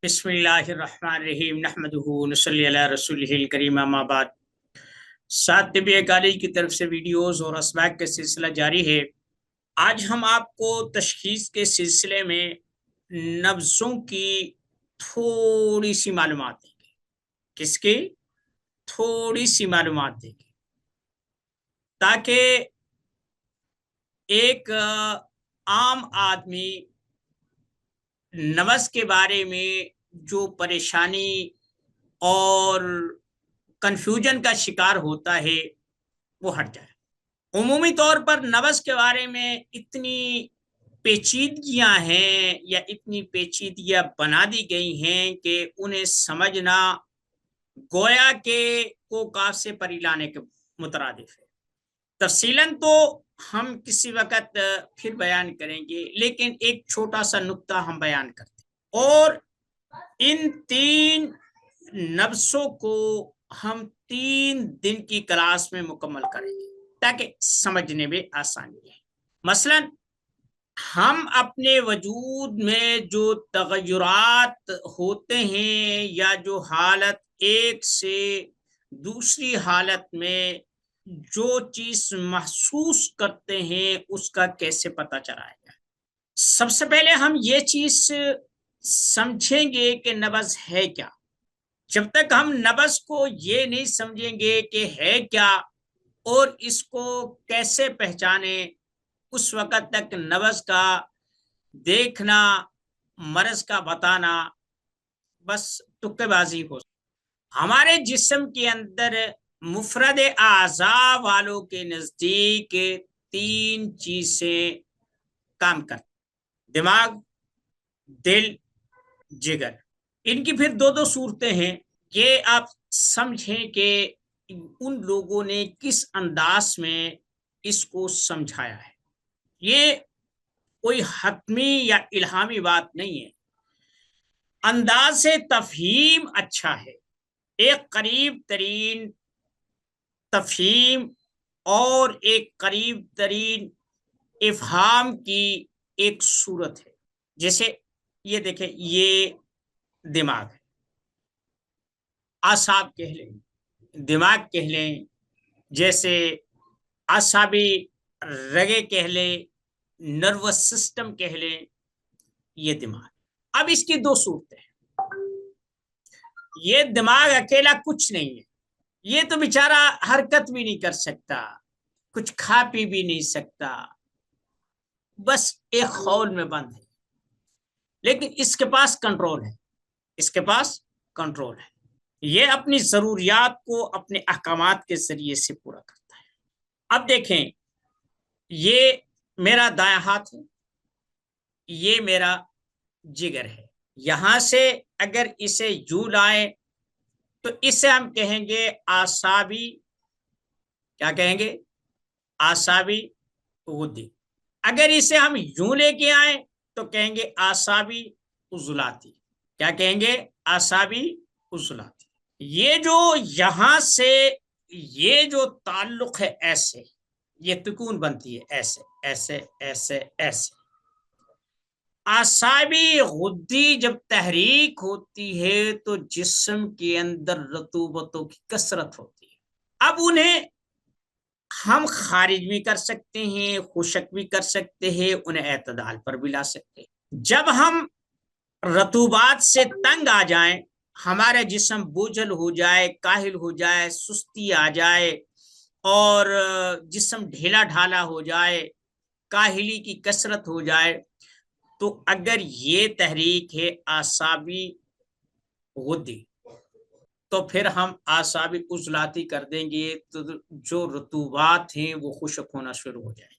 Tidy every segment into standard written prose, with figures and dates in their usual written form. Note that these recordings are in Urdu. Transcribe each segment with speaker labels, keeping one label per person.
Speaker 1: بسم اللہ الرحمن الرحیم نحمدہ نصلی علی رسولہ الکریم اما بعد۔ ساتھ طبی کالج کی طرف سے ویڈیوز اور اسباق کا سلسلہ جاری ہے۔ آج ہم آپ کو تشخیص کے سلسلے میں نبضوں کی تھوڑی سی معلومات دیں گے۔ کس کی؟ تھوڑی سی معلومات دیں گے تاکہ ایک عام آدمی نبض کے بارے میں جو پریشانی اور کنفیوژن کا شکار ہوتا ہے وہ ہٹ جائے۔ عمومی طور پر نبض کے بارے میں اتنی پیچیدگیاں ہیں یا اتنی پیچیدگیاں بنا دی گئی ہیں کہ انہیں سمجھنا گویا کہ کو کاف سے پری لانے کے مترادف ہے۔ تفصیلاً تو ہم کسی وقت پھر بیان کریں گے، لیکن ایک چھوٹا سا نقطہ ہم بیان کرتے ہیں، اور ان 3 نبضوں کو ہم 3 دن کی کلاس میں مکمل کریں گے تاکہ سمجھنے میں آسانی ہے۔ مثلا ہم اپنے وجود میں جو تغیرات ہوتے ہیں یا جو حالت ایک سے دوسری حالت میں جو چیز محسوس کرتے ہیں اس کا کیسے پتہ چلائے گا۔ سب سے پہلے ہم یہ چیز سمجھیں گے کہ نبض ہے کیا۔ جب تک ہم نبض کو یہ نہیں سمجھیں گے کہ ہے کیا اور اس کو کیسے پہچانے، اس وقت تک نبض کا دیکھنا، مرض کا بتانا بس تکے بازی ہو۔ ہمارے جسم کے اندر مفرد اعضاء والوں کے نزدیک 3 چیزیں کام کرتی: دماغ، دل، جگر۔ ان کی پھر 2 صورتیں ہیں۔ یہ آپ سمجھیں کہ ان لوگوں نے کس انداز میں اس کو سمجھایا ہے۔ یہ کوئی حتمی یا الہامی بات نہیں ہے، انداز تفہیم اچھا ہے، ایک قریب ترین تفہیم اور ایک قریب ترین افہام کی ایک صورت ہے۔ جیسے یہ دیکھیں، یہ دماغ ہے، اعصاب کہہ لیں، دماغ کہہ لیں، جیسے اعصابی رگے کہہ لیں، نروس سسٹم کہہ لیں، یہ دماغ۔ اب اس کی 2 صورتیں ہیں۔ یہ دماغ اکیلا کچھ نہیں ہے، یہ تو بیچارہ حرکت بھی نہیں کر سکتا، کچھ کھا پی بھی نہیں سکتا، بس ایک خول میں بند ہے، لیکن اس کے پاس کنٹرول ہے، اس کے پاس کنٹرول ہے۔ یہ اپنی ضروریات کو اپنے احکامات کے ذریعے سے پورا کرتا ہے۔ اب دیکھیں، یہ میرا دایاں ہاتھ ہے، یہ میرا جگر ہے۔ یہاں سے اگر اسے یوں لائیں تو اسے ہم کہیں گے اعصابی، کیا کہیں گے؟ اعصابی غدے۔ اگر اسے ہم یوں لے کے آئیں تو کہیں گے اعصابی عضلاتی۔ کیا کہیں گے؟ اعصابی عضلاتی۔ یہ جو یہاں سے یہ جو تعلق ہے، ایسے یہ تکون بنتی ہے، ایسے ایسے ایسے ایسے۔ اعصابی غدی جب تحریک ہوتی ہے تو جسم کے اندر رطوبتوں کی کثرت ہوتی ہے۔ اب انہیں ہم خارج بھی کر سکتے ہیں، خشک بھی کر سکتے ہیں، انہیں اعتدال پر بھی لا سکتے ہیں۔ جب ہم رطوبات سے تنگ آ جائیں، ہمارا جسم بوجھل ہو جائے، کاہل ہو جائے، سستی آ جائے اور جسم ڈھیلا ڈھالا ہو جائے، کاہلی کی کثرت ہو جائے، تو اگر یہ تحریک ہے اعصابی غدی تو پھر ہم اعصابی عضلاتی کر دیں گے، تو جو رطوبات ہیں وہ خشک ہونا شروع ہو جائیں۔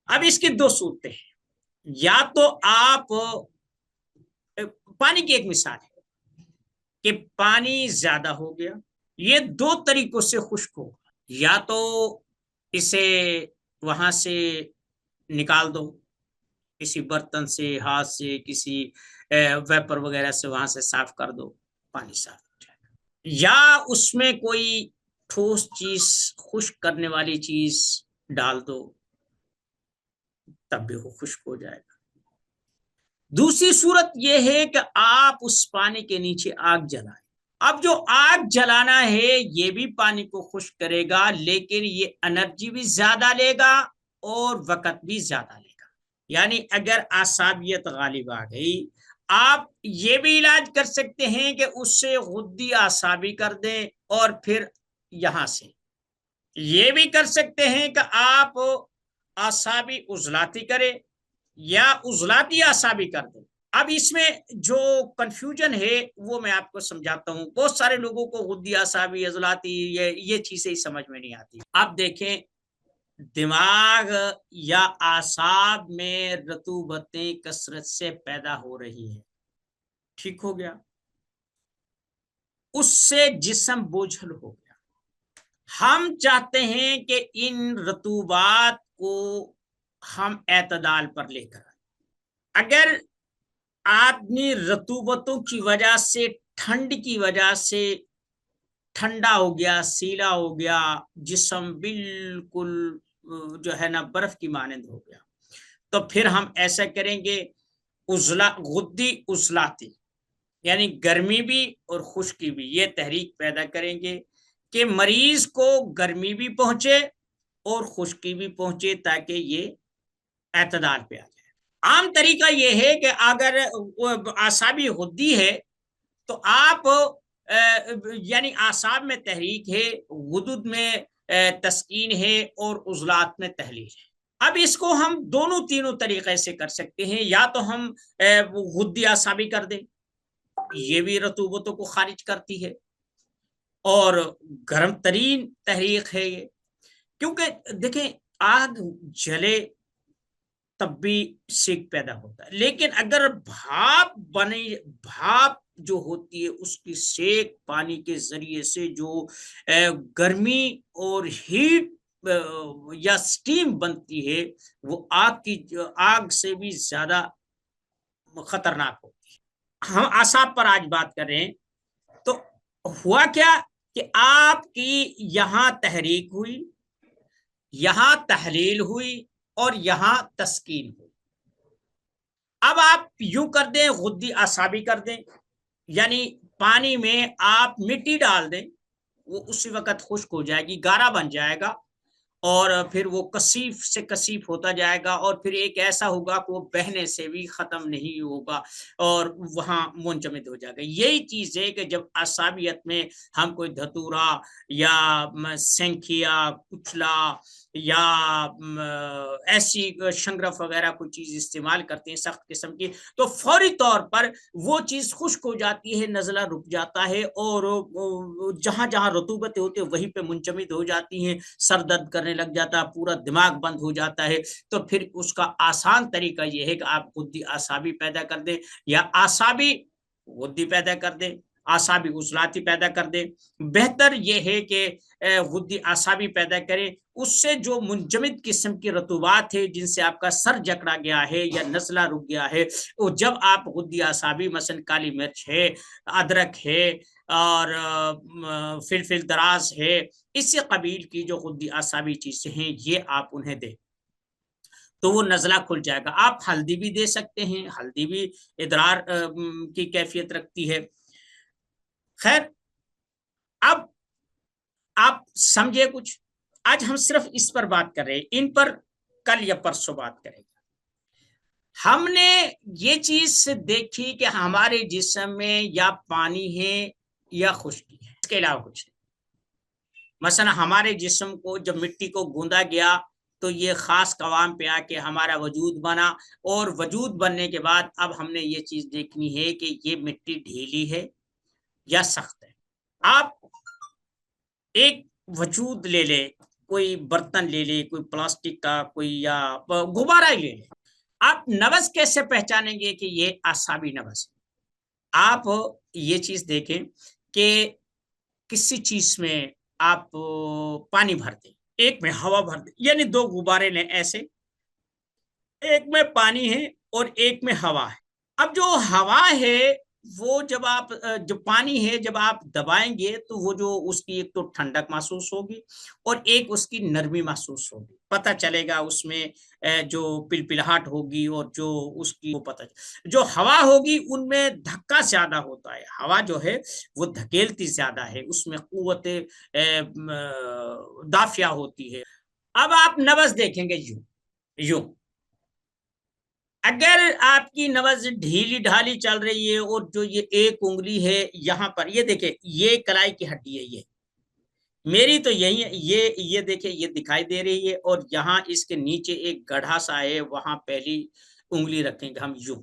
Speaker 1: اب اس کی 2 صورتیں ہیں۔ یا تو آپ پانی کی ایک مثال ہے کہ پانی زیادہ ہو گیا، یہ 2 طریقوں سے خشک ہوگا۔ یا تو اسے وہاں سے نکال دو، کسی برتن سے، ہاتھ سے، کسی ویپر وغیرہ سے وہاں سے صاف کر دو، پانی صاف ہو جائے گا۔ یا اس میں کوئی ٹھوس چیز، خشک کرنے والی چیز ڈال دو، تب بھی وہ خشک ہو جائے گا۔ دوسری صورت یہ ہے کہ آپ اس پانی کے نیچے آگ جلائیں. اب جو آگ جلانا ہے یہ بھی پانی کو خشک کرے گا، لیکن یہ انرجی بھی زیادہ لے گا اور وقت بھی زیادہ لے گا. یعنی اگر اعصابیت غالب آ گئی، آپ یہ بھی علاج کر سکتے ہیں کہ اس سے غدی اعصابی کر دیں اور پھر یہاں سے یہ بھی کر سکتے ہیں کہ آپ اعصابی عضلاتی کریں یا عضلاتی اعصابی کر دیں. اب اس میں جو کنفیوژن ہے وہ میں آپ کو سمجھاتا ہوں. بہت سارے لوگوں کو غدی اعصابی عضلاتی یہ چیزیں ہی سمجھ میں نہیں آتی. اب دیکھیں، دماغ یا اعصاب میں رطوبتیں کثرت سے پیدا ہو رہی ہیں، ٹھیک ہو گیا، اس سے جسم بوجھل ہو گیا. ہم چاہتے ہیں کہ ان رطوبات کو ہم اعتدال پر لے کر آئیں. اگر آدمی رطوبتوں کی وجہ سے، ٹھنڈ کی وجہ سے ٹھنڈا ہو گیا، سیلا ہو گیا، جسم بالکل جو ہے نا برف کی مانند ہو گیا، تو پھر ہم ایسا کریں گے، غدی عضلاتی یعنی گرمی بھی اور خشکی بھی یہ تحریک پیدا کریں گے کہ مریض کو گرمی بھی پہنچے اور خشکی بھی پہنچے تاکہ یہ اعتدال پہ آ جائے. عام طریقہ یہ ہے کہ اگر اعصابی غدی ہے تو آپ یعنی اعصاب میں تحریک ہے، غدود میں تسکین ہے اور عضلات میں تحلیل ہے. اب اس کو ہم تینوں طریقے سے کر سکتے ہیں. یا تو ہم غدی اعصابی کر دیں، یہ بھی رطوبتوں کو خارج کرتی ہے اور گرم ترین تحریک ہے یہ. کیونکہ دیکھیں، آگ جلے تب بھی سیک پیدا ہوتا ہے، لیکن اگر بھاپ جو ہوتی ہے اس کی سیک پانی کے ذریعے سے جو گرمی اور ہیٹ یا سٹیم بنتی ہے وہ آگ سے بھی زیادہ خطرناک ہوتی ہے. ہم اعصاب پر آج بات کر رہے ہیں. تو ہوا کیا کہ آپ کی یہاں تحریک ہوئی، یہاں تحلیل ہوئی اور یہاں تسکین ہوئی. اب آپ یوں کر دیں، غدی اعصابی کر دیں، یعنی پانی میں آپ مٹی ڈال دیں، وہ اسی وقت خشک ہو جائے گی، گارا بن جائے گا اور پھر وہ کثیف سے کثیف ہوتا جائے گا اور پھر ایک ایسا ہوگا کہ وہ بہنے سے بھی ختم نہیں ہوگا اور وہاں منجمد ہو جائے گا. یہی چیز ہے کہ جب اعصابیت میں ہم کوئی دھتورا یا سینکھیا کچلا یا ایسی شنگرف وغیرہ کوئی چیز استعمال کرتے ہیں سخت قسم کی، تو فوری طور پر وہ چیز خشک ہو جاتی ہے، نزلہ رک جاتا ہے اور جہاں جہاں رطوبتیں ہوتی ہیں وہیں پہ منجمد ہو جاتی ہیں، سر درد کرنے لگ جاتا ہے، پورا دماغ بند ہو جاتا ہے. تو پھر اس کا آسان طریقہ یہ ہے کہ آپ غدی اعصابی پیدا کر دیں یا اعصابی غدی پیدا کر دیں، اعصابی عضلاتی پیدا کر دیں. بہتر یہ ہے کہ غدی اعصابی پیدا کریں. اس سے جو منجمد قسم کی رطوبات ہے جن سے آپ کا سر جکڑا گیا ہے یا نزلہ رک گیا ہے، وہ جب آپ غدی اعصابی مثلا کالی مرچ ہے، ادرک ہے اور فلفل دراز ہے، اسی قبیل کی جو غدی اعصابی چیزیں ہیں یہ آپ انہیں دیں تو وہ نزلہ کھل جائے گا. آپ ہلدی بھی دے سکتے ہیں، ہلدی بھی ادرار کی کیفیت رکھتی ہے. خیر، اب آپ سمجھے کچھ؟ آج ہم صرف اس پر بات کر رہے ہیں، ان پر کل یا پرسوں بات کریں گے. ہم نے یہ چیز دیکھی کہ ہمارے جسم میں یا پانی ہے یا خشکی ہے، اس کے علاوہ کچھ نہیں. مثلا ہمارے جسم کو جب مٹی کو گوندا گیا تو یہ خاص قوام پہ آ کے ہمارا وجود بنا، اور وجود بننے کے بعد اب ہم نے یہ چیز دیکھنی ہے کہ یہ مٹی ڈھیلی ہے یا سخت ہے. آپ ایک وجود لے لے، کوئی برتن لے لے، کوئی پلاسٹک کا، کوئی یا غبارہ ہی لے لے. آپ نبض کیسے پہچانیں گے کہ یہ اعصابی نبض ہے؟ آپ یہ چیز دیکھیں کہ کسی چیز میں آپ پانی بھر دیں، ایک میں ہوا بھر دیں، یعنی دو غبارے لیں ایسے، ایک میں پانی ہے اور ایک میں ہوا ہے. اب جو ہوا ہے وہ جب آپ جو پانی ہے جب آپ دبائیں گے تو وہ جو اس کی ایک تو ٹھنڈک محسوس ہوگی اور ایک اس کی نرمی محسوس ہوگی، پتہ چلے گا اس میں جو پلپلاہٹ ہوگی اور جو اس کی وہ پتہ جو ہوا ہوگی ان میں دھکا زیادہ ہوتا ہے، ہوا جو ہے وہ دھکیلتی زیادہ ہے، اس میں قوت دافعہ ہوتی ہے۔ اب آپ نبض دیکھیں گے یوں یوں، اگر آپ کی نبض ڈھیلی ڈھالی چل رہی ہے اور جو یہ ایک انگلی ہے یہاں پر، یہ دیکھیں یہ کلائی کی ہڈی ہے، یہ میری تو یہی ہے، یہ دیکھیں یہ دکھائی دے رہی ہے، اور یہاں اس کے نیچے ایک گڑھا سا ہے، وہاں پہلی انگلی رکھیں گے ہم یوں،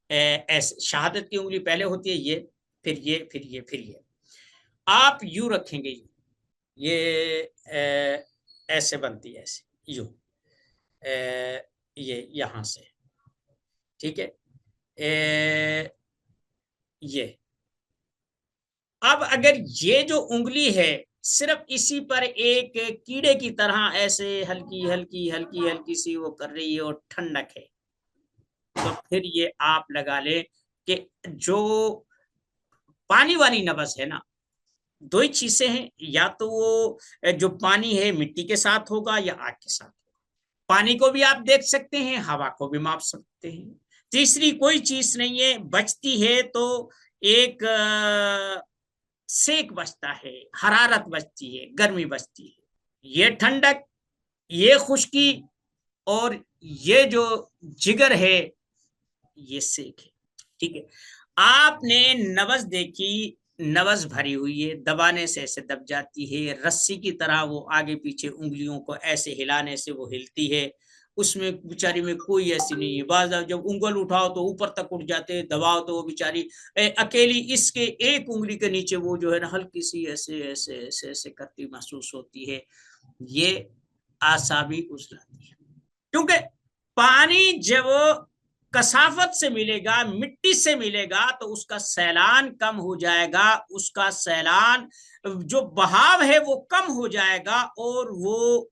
Speaker 1: ایسے شہادت کی انگلی پہلے ہوتی ہے یہ، پھر یہ پھر یہ پھر یہ، آپ یوں رکھیں گے یہ ایسے بنتی ہے، ایسے یوں یہ یہاں سے، ٹھیک ہے، یہ اب اگر یہ جو انگلی ہے صرف اسی پر ایک کیڑے کی طرح ایسے ہلکی ہلکی ہلکی ہلکی سی وہ کر رہی ہے اور ٹھنڈک ہے، تو پھر یہ آپ لگا لیں کہ جو پانی والی نبض ہے نا، دو ہی چیزیں ہیں، یا تو وہ جو پانی ہے مٹی کے ساتھ ہوگا یا آگ کے ساتھ ہوگا، پانی کو بھی آپ دیکھ سکتے ہیں، ہوا کو بھی ماپ سکتے ہیں، تیسری کوئی چیز نہیں ہے، بچتی ہے تو ایک سیک بچتا ہے، حرارت بچتی ہے، گرمی بچتی ہے، یہ ٹھنڈک، یہ خشکی، اور یہ جو جگر ہے یہ سیک ہے، ٹھیک ہے۔ آپ نے نبض دیکھی، نبض بھری ہوئی ہے، دبانے سے ایسے دب جاتی ہے، رسی کی طرح وہ آگے پیچھے انگلیوں کو ایسے ہلانے سے وہ ہلتی ہے، اس میں بیچاری میں کوئی ایسی نہیں ہے، بعض جب انگل اٹھاؤ تو اوپر تک اٹھ جاتے، دباؤ تو وہ بیچاری اکیلی اس کے ایک انگلی کے نیچے وہ جو ہے نا ہلکی سی ایسے ایسے ایسے ایسے کرتی محسوس ہوتی ہے، یہ اعصابی عضلاتی ہے، کیونکہ پانی جب کثافت سے ملے گا، مٹی سے ملے گا تو اس کا سیلان کم ہو جائے گا، اس کا سیلان جو بہاو ہے وہ کم ہو جائے گا اور وہ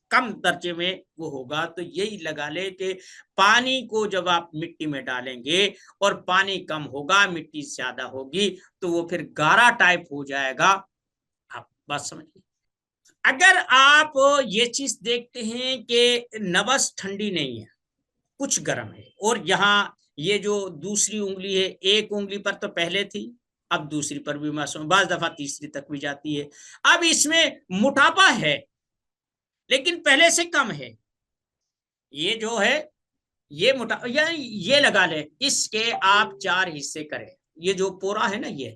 Speaker 1: کم درجے میں وہ ہوگا، تو یہی لگا لے کہ پانی کو جب آپ مٹی میں ڈالیں گے اور پانی کم ہوگا مٹی زیادہ ہوگی تو وہ پھر گارا ٹائپ ہو جائے گا، آپ بات سمجھیے۔ اگر آپ یہ چیز دیکھتے ہیں کہ نبض ٹھنڈی نہیں ہے، کچھ گرم ہے، اور یہاں یہ جو دوسری انگلی ہے، ایک انگلی پر تو پہلے تھی، اب دوسری پر بھی معصوم، بعض دفعہ تیسری تک بھی جاتی ہے، اب اس میں موٹاپا ہے لیکن پہلے سے کم ہے، یہ جو ہے یہ موٹاپا، یعنی یہ لگا لیں اس کے آپ 4 حصے کریں، یہ جو پورا ہے نا یہ،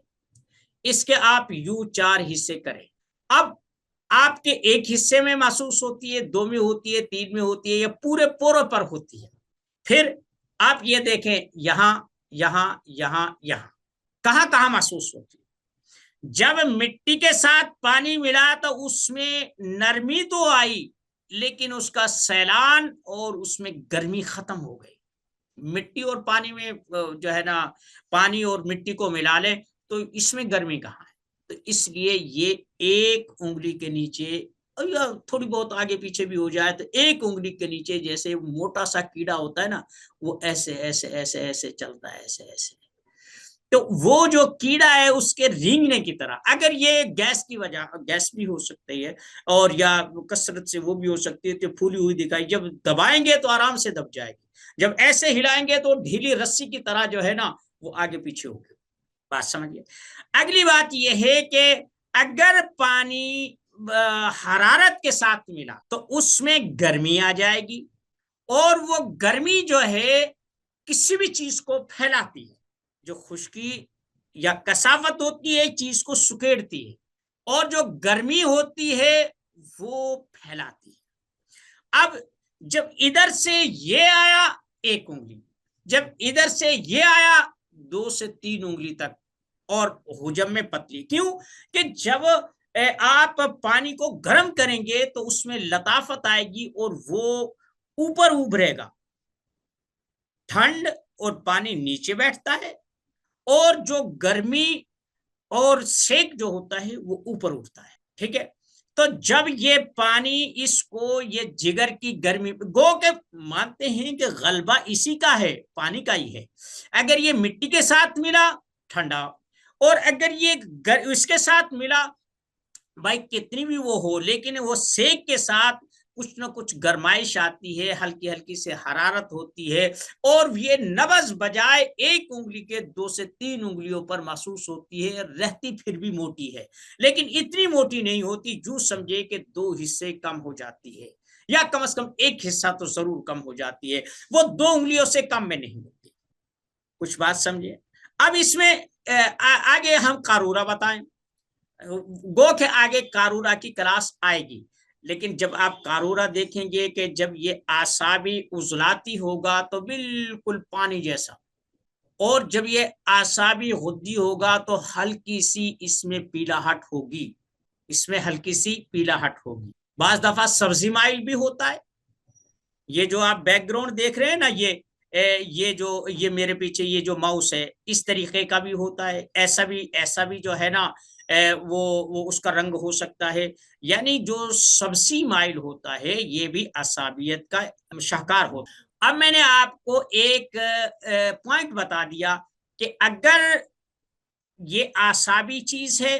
Speaker 1: اس کے آپ یوں 4 حصے کریں، اب آپ کے ایک حصے میں محسوس ہوتی ہے، 2 میں ہوتی ہے، 3 میں ہوتی ہے، یا پورے پوروں پر ہوتی ہے، پھر آپ یہ دیکھیں یہاں یہاں یہاں یہاں کہاں کہاں محسوس ہوتی ہے، جب مٹی کے ساتھ پانی ملا تو اس میں نرمی تو آئی لیکن اس کا سیلان اور اس میں گرمی ختم ہو گئی، مٹی اور پانی میں جو ہے نا، پانی اور مٹی کو ملا لیں تو اس میں گرمی کہاں ہے، تو اس لیے یہ ایک انگلی کے نیچے یا تھوڑی بہت آگے پیچھے بھی ہو جائے تو ایک انگلی کے نیچے جیسے موٹا سا کیڑا ہوتا ہے نا، وہ ایسے ایسے ایسے ایسے چلتا ہے، ایسے ایسے، تو وہ جو کیڑا ہے اس کے رینگنے کی طرح، اگر یہ گیس کی وجہ، گیس بھی ہو سکتی ہے اور یا کثرت سے وہ بھی ہو سکتی ہے تو پھولی ہوئی دکھائی، جب دبائیں گے تو آرام سے دب جائے گی، جب ایسے ہلائیں گے تو ڈھیلی رسی کی طرح جو ہے نا وہ آگے پیچھے ہوگی، بات سمجھیے۔ اگلی بات یہ ہے کہ اگر پانی حرارت کے ساتھ ملا تو اس میں گرمی آ جائے گی، اور وہ گرمی جو ہے کسی بھی چیز کو پھیلاتی ہے، جو خشکی یا کثافت ہوتی ہے چیز کو سکیڑتی ہے، اور جو گرمی ہوتی ہے وہ پھیلاتی ہے۔ اب جب ادھر سے یہ آیا ایک انگلی، جب ادھر سے یہ آیا 2 سے 3 انگلی تک، اور حجم میں پتلی، کیوں کہ جب آپ پانی کو گرم کریں گے تو اس میں لطافت آئے گی اور وہ اوپر ابھرے گا، ٹھنڈ اور پانی نیچے بیٹھتا ہے اور جو گرمی اور سیک جو ہوتا ہے وہ اوپر اٹھتا ہے، ٹھیک ہے۔ تو جب یہ پانی اس کو یہ جگر کی گرمی گو کے مانتے ہیں کہ غلبہ اسی کا ہے، پانی کا ہی ہے. اگر یہ مٹی کے ساتھ ملا ٹھنڈا، اور اگر یہ اس کے ساتھ ملا بھائی کتنی بھی وہ ہو، لیکن وہ سیک کے ساتھ کچھ نہ کچھ گرمائش آتی ہے، ہلکی ہلکی سے حرارت ہوتی ہے، اور یہ نبض بجائے ایک انگلی کے 2 سے 3 انگلیوں پر محسوس ہوتی ہے، رہتی پھر بھی موٹی ہے، لیکن اتنی موٹی نہیں ہوتی، جو سمجھے کہ 2 حصے کم ہو جاتی ہے، یا کم از کم ایک حصہ تو ضرور کم ہو جاتی ہے، وہ 2 انگلیوں سے کم میں نہیں ہوتی. کچھ بات سمجھے. اب اس میں آگے ہم قارورہ بتائیں. گو کہ آگے قارورہ کی کلاس آئے گی، لیکن جب آپ قارورہ دیکھیں گے کہ جب یہ اعصابی عضلاتی ہوگا تو بالکل پانی جیسا، اور جب یہ اعصابی غدی ہوگا تو ہلکی سی اس میں پیلاہٹ ہوگی، اس میں ہلکی سی پیلاہٹ ہوگی. بعض دفعہ سبزی مائل بھی ہوتا ہے. یہ جو آپ بیک گراؤنڈ دیکھ رہے ہیں نا، یہ میرے پیچھے یہ جو ماؤس ہے اس طریقے کا بھی ہوتا ہے، ایسا بھی جو ہے نا وہ اس کا رنگ ہو سکتا ہے. یعنی جو سبزی مائل ہوتا ہے یہ بھی عصابیت کا شاہکار ہوتا ہے. اب میں نے آپ کو ایک پوائنٹ بتا دیا کہ اگر یہ اعصابی چیز ہے،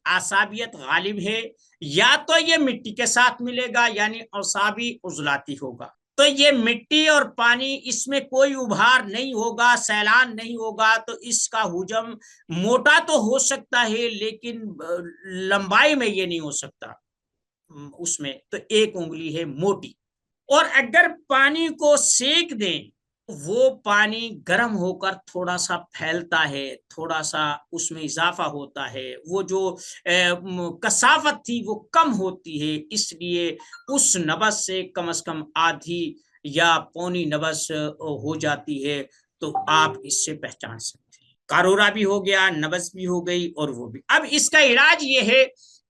Speaker 1: اعصابیت غالب ہے، یا تو یہ مٹی کے ساتھ ملے گا یعنی اعصابی عضلاتی ہوگا، تو یہ مٹی اور پانی اس میں کوئی ابھار نہیں ہوگا، سیلان نہیں ہوگا، تو اس کا حجم موٹا تو ہو سکتا ہے لیکن لمبائی میں یہ نہیں ہو سکتا. اس میں تو ایک انگلی ہے موٹی. اور اگر پانی کو سیک دیں وہ پانی گرم ہو کر تھوڑا سا پھیلتا ہے، تھوڑا سا اس میں اضافہ ہوتا ہے، وہ جو کثافت تھی وہ کم ہوتی ہے، اس لیے اس نبض سے کم از کم آدھی یا پونی نبض ہو جاتی ہے. تو آپ اس سے پہچان سکتے ہیں. قارورہ بھی ہو گیا، نبض بھی ہو گئی، اور وہ بھی. اب اس کا علاج یہ ہے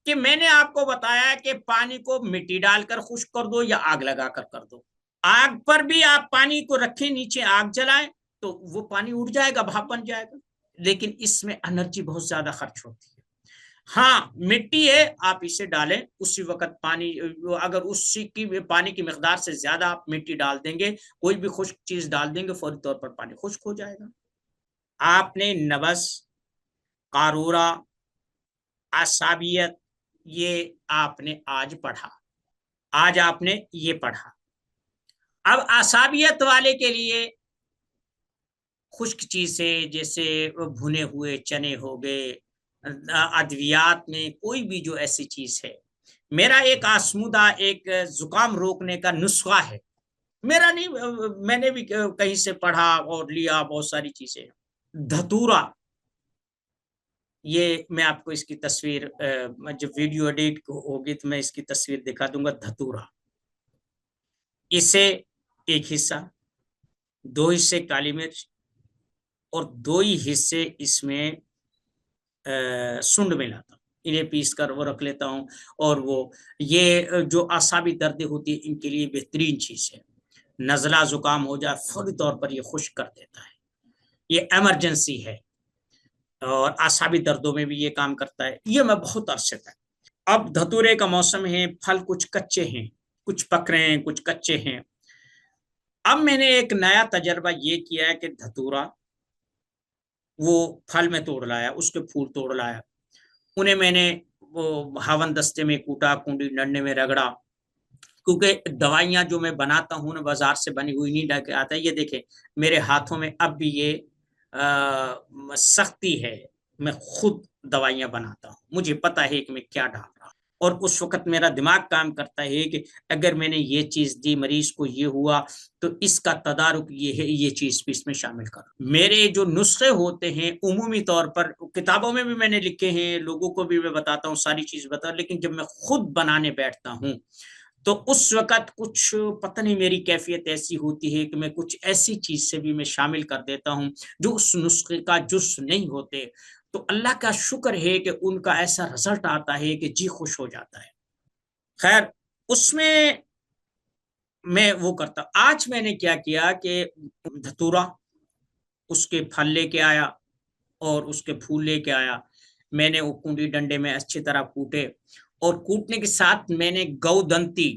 Speaker 1: کہ میں نے آپ کو بتایا کہ پانی کو مٹی ڈال کر خشک کر دو یا آگ لگا کر دو. آگ پر بھی آپ پانی کو رکھیں، نیچے آگ جلائیں تو وہ پانی اڑ جائے گا، بھاپ بن جائے گا، لیکن اس میں انرجی بہت زیادہ خرچ ہوتی ہے. ہاں مٹی ہے، آپ اسے ڈالیں اسی وقت پانی، اگر اسی کی پانی کی مقدار سے زیادہ آپ مٹی ڈال دیں گے، کوئی بھی خشک چیز ڈال دیں گے، فوری طور پر پانی خشک ہو جائے گا. آپ نے نبض، قارورہ، اعصابیت، یہ آپ نے آج پڑھا، آج آپ نے یہ پڑھا. اب اعصابیت والے کے لیے خشک چیزیں جیسے بھنے ہوئے چنے ہو گئے، ادویات میں کوئی بھی جو ایسی چیز ہے. میرا ایک آسمودہ ایک زکام روکنے کا نسخہ ہے، میرا نہیں، میں نے بھی کہیں سے پڑھا اور لیا بہت ساری چیزیں. دھتورا، یہ میں آپ کو اس کی تصویر جب ویڈیو ایڈیٹ ہوگی تو میں اس کی تصویر دکھا دوں گا. دھتورا، اسے ایک حصہ، 2 حصے کالی مرچ اور 2 ہی حصے اس میں سنڈ میں لاتا ہوں، انہیں پیس کر وہ رکھ لیتا ہوں. اور وہ یہ جو اعصابی دردیں ہوتی ہیں ان کے لیے بہترین چیز ہے. نزلہ زکام ہو جائے فوری طور پر یہ خشک کر دیتا ہے، یہ ایمرجنسی ہے، اور اعصابی دردوں میں بھی یہ کام کرتا ہے. یہ میں بہت عرصے تک. اب دھتورے کا موسم ہے، پھل کچھ کچے ہیں، کچھ پک رہے ہیں، کچھ کچے ہیں. اب میں نے ایک نیا تجربہ یہ کیا ہے کہ دھتورا وہ پھل میں توڑ لایا، اس کے پھول توڑ لایا، انہیں میں نے وہ ہاون دستے میں کوٹا، کنڈی ڈنڈے میں رگڑا، کیونکہ دوائیاں جو میں بناتا ہوں نا بازار سے بنی ہوئی نہیں لا کے آتا. یہ دیکھیں میرے ہاتھوں میں اب بھی یہ سختی ہے، میں خود دوائیاں بناتا ہوں، مجھے پتا ہے کہ میں کیا ڈال رہا ہوں، اور اس وقت میرا دماغ کام کرتا ہے کہ اگر میں نے یہ چیز دی مریض کو یہ ہوا تو اس کا تدارک یہ ہے، یہ چیز بھی اس میں شامل کروں. میرے جو نسخے ہوتے ہیں عمومی طور پر کتابوں میں بھی میں نے لکھے ہیں، لوگوں کو بھی میں بتاتا ہوں، ساری چیز بتا، لیکن جب میں خود بنانے بیٹھتا ہوں تو اس وقت کچھ پتہ نہیں میری کیفیت ایسی ہوتی ہے کہ میں کچھ ایسی چیز سے بھی میں شامل کر دیتا ہوں جو اس نسخے کا جز نہیں ہوتے. تو اللہ کا شکر ہے کہ ان کا ایسا رزلٹ آتا ہے کہ جی خوش ہو جاتا ہے. خیر اس میں وہ کرتا. آج میں نے کیا کیا کہ دھتورا، اس کے پھل لے کے آیا اور اس کے پھول لے کے آیا، میں نے وہ کنڈی ڈنڈے میں اچھی طرح کوٹے، اور کوٹنے کے ساتھ میں نے گودنتی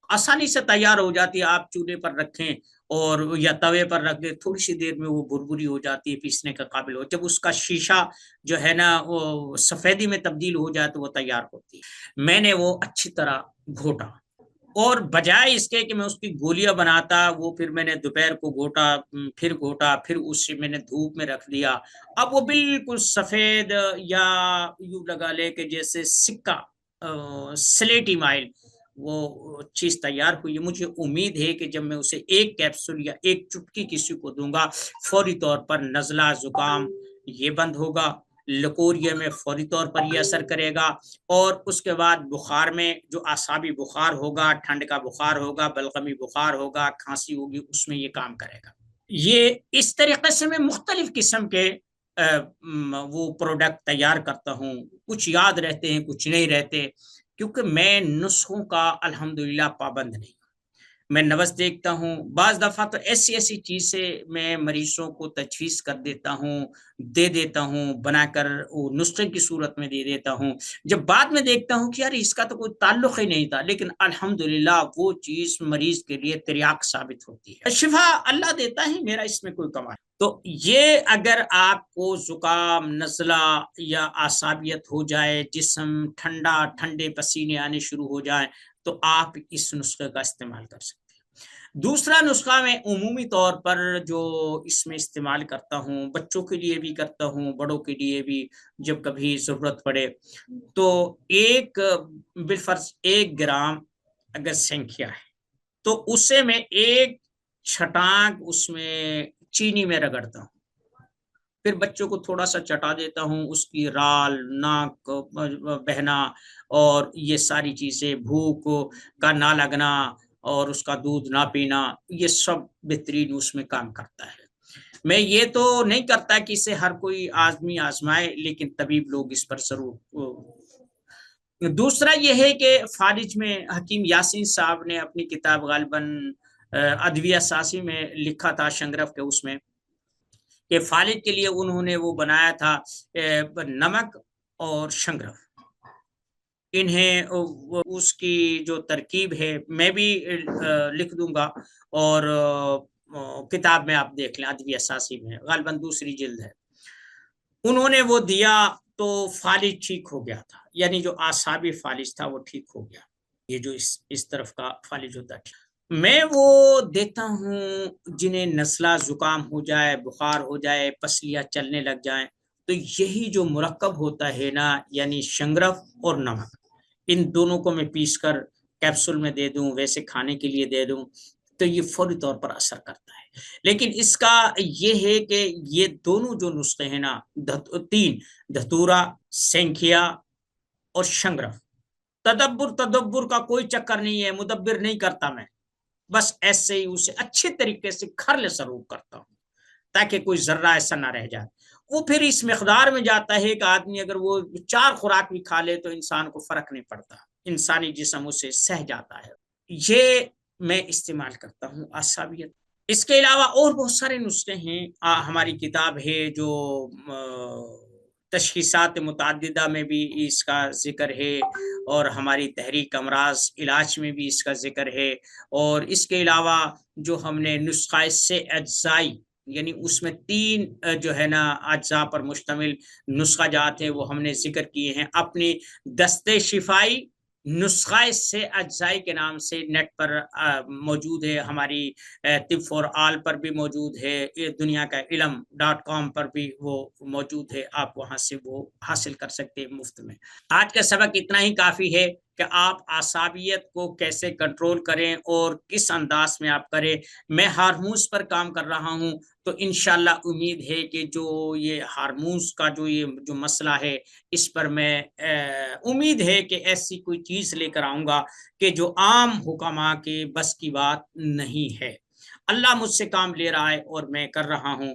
Speaker 1: آسانی سے تیار ہو جاتی ہے. آپ چولہے پر رکھیں اور یا توے پر رکھ دیں, تھوڑی سی دیر میں وہ بھربھری ہو جاتی ہے, پیسنے کا قابل ہو. جب اس کا شیشہ جو ہے نا وہ سفیدی میں تبدیل ہو جائے تو وہ تیار ہوتی ہے. میں نے وہ اچھی طرح گھوٹا, اور بجائے اس کے کہ میں اس کی گولیاں بناتا, وہ پھر میں نے دوپہر کو گھوٹا, پھر اس سے میں نے دھوپ میں رکھ دیا. اب وہ بالکل سفید, یا یوں لگا لے کہ جیسے سکہ, سلیٹی مائل وہ چیز تیار ہوئی. مجھے امید ہے کہ جب میں اسے ایک کیپسول یا ایک چٹکی کسی کو دوں گا, فوری طور پر نزلہ زکام یہ بند ہوگا, لکوریا میں فوری طور پر یہ اثر کرے گا, اور اس کے بعد بخار میں جو اعصابی بخار ہوگا, ٹھنڈ کا بخار ہوگا, بلغمی بخار ہوگا, کھانسی ہوگی, اس میں یہ کام کرے گا. یہ اس طریقے سے میں مختلف قسم کے وہ پروڈکٹ تیار کرتا ہوں. کچھ یاد رہتے ہیں, کچھ نہیں رہتے, کیونکہ میں نسخوں کا الحمدللہ پابند نہیں. میں نوز دیکھتا ہوں, بعض دفعہ تو ایسی چیزیں میں مریضوں کو تجویز کر دیتا ہوں, دے دیتا ہوں بنا کر, وہ نسخے کی صورت میں دے دیتا ہوں. جب بعد میں دیکھتا ہوں کہ یار اس کا تو کوئی تعلق ہی نہیں تھا, لیکن الحمدللہ وہ چیز مریض کے لیے تریاق ثابت ہوتی ہے. شفا اللہ دیتا ہے, میرا اس میں کوئی کمال. تو یہ اگر آپ کو زکام, نزلہ یا اعصابیت ہو جائے, جسم ٹھنڈے پسینے آنے شروع ہو جائیں, تو آپ اس نسخے کا استعمال کر سکتے ہیں. دوسرا نسخہ میں عمومی طور پر جو اس میں استعمال کرتا ہوں, بچوں کے لیے بھی کرتا ہوں, بڑوں کے لیے بھی جب کبھی ضرورت پڑے, تو بالفرض 1 گرام اگر سینکھیا ہے تو اسے میں 1 چھٹانک اس میں چینی میں رگڑتا ہوں, پھر بچوں کو تھوڑا سا چٹا دیتا ہوں. اس کی رال, ناک بہنا اور یہ ساری چیزیں, بھوک کا نہ لگنا اور اس کا دودھ نہ پینا, یہ سب بہترین اس میں کام کرتا ہے. میں یہ تو نہیں کرتا کہ اسے ہر کوئی آدمی آزمائے, لیکن طبیب لوگ اس پر ضرور. دوسرا یہ ہے کہ فالج میں حکیم یاسین صاحب نے اپنی کتاب غالباً ادویہ ساسی میں لکھا تھا, شنگرف کے اس میں, کہ فالج کے لیے انہوں نے وہ بنایا تھا نمک اور شنگرف. انہیں اس کی جو ترکیب ہے میں بھی لکھ دوں گا, اور کتاب میں آپ دیکھ لیں, ادویہ ساسی میں غالباً 2 جلد ہے. انہوں نے وہ دیا تو فالج ٹھیک ہو گیا تھا, یعنی جو اعصابی فالج تھا وہ ٹھیک ہو گیا. یہ جو اس طرف کا فالج ہوتا ہے, میں وہ دیتا ہوں جنہیں نزلہ زکام ہو جائے, بخار ہو جائے, پسلیاں چلنے لگ جائیں, تو یہی جو مرکب ہوتا ہے نا, یعنی شنگرف اور نمک, ان دونوں کو میں پیس کر کیپسول میں دے دوں, ویسے کھانے کے لیے دے دوں, تو یہ فوری طور پر اثر کرتا ہے. لیکن اس کا یہ ہے کہ یہ دونوں جو نسخے ہیں نا, 3 دھتورا, سینکھیا اور شنگرف, تدبر کا کوئی چکر نہیں ہے, مدبر نہیں کرتا میں, بس ایسے ہی اسے اچھے طریقے سے کھرل سروپ کرتا ہوں تاکہ کوئی ذرہ ایسا نہ رہ جائے. وہ پھر اس مقدار میں جاتا ہے کہ آدمی اگر وہ 4 خوراک بھی کھا لے تو انسان کو فرق نہیں پڑتا, انسانی جسم اسے سہ جاتا ہے. یہ میں استعمال کرتا ہوں اعصابیت. اس کے علاوہ اور بہت سارے نسخے ہیں. ہماری کتاب ہے جو تشخیصات متعددہ میں بھی اس کا ذکر ہے, اور ہماری تحریک امراض علاج میں بھی اس کا ذکر ہے. اور اس کے علاوہ جو ہم نے نسخہ سے اجزائی, یعنی اس میں 3 جو ہے نا اجزاء پر مشتمل نسخہ جات ہیں, وہ ہم نے ذکر کیے ہیں. اپنی دستے شفائی نسخہ سے اجزائی کے نام سے نیٹ پر موجود ہے, ہماری طب فار آل پر بھی موجود ہے, دنیا کا علم.com پر بھی وہ موجود ہے, آپ وہاں سے وہ حاصل کر سکتے ہیں مفت میں. آج کا سبق اتنا ہی کافی ہے کہ آپ اعصابیت کو کیسے کنٹرول کریں اور کس انداز میں آپ کریں. میں ہارمونز پر کام کر رہا ہوں, تو انشاءاللہ امید ہے کہ جو یہ ہارمونز کا جو مسئلہ ہے, اس پر میں امید ہے کہ ایسی کوئی چیز لے کر آؤں گا کہ جو عام حکماء کے بس کی بات نہیں ہے. اللہ مجھ سے کام لے رہا ہے اور میں کر رہا ہوں.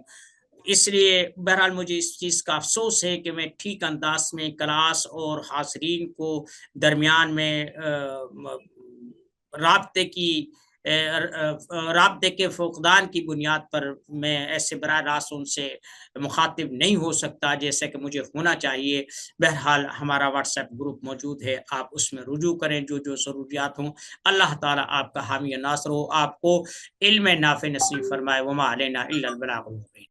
Speaker 1: اس لیے بہرحال مجھے اس چیز کا افسوس ہے کہ میں ٹھیک انداز میں کلاس اور حاضرین کو درمیان میں رابطے کی رابطے کے فقدان کی بنیاد پر میں ایسے براہ راست ان سے مخاطب نہیں ہو سکتا جیسے کہ مجھے ہونا چاہیے۔ بہرحال ہمارا واٹس ایپ گروپ موجود ہے، آپ اس میں رجوع کریں جو جو ضروریات ہوں۔ اللہ تعالیٰ آپ کا حامی ناصر ہو، آپ کو علم نافع نصیب فرمائے۔ وما علینا الا البلاغ المبین۔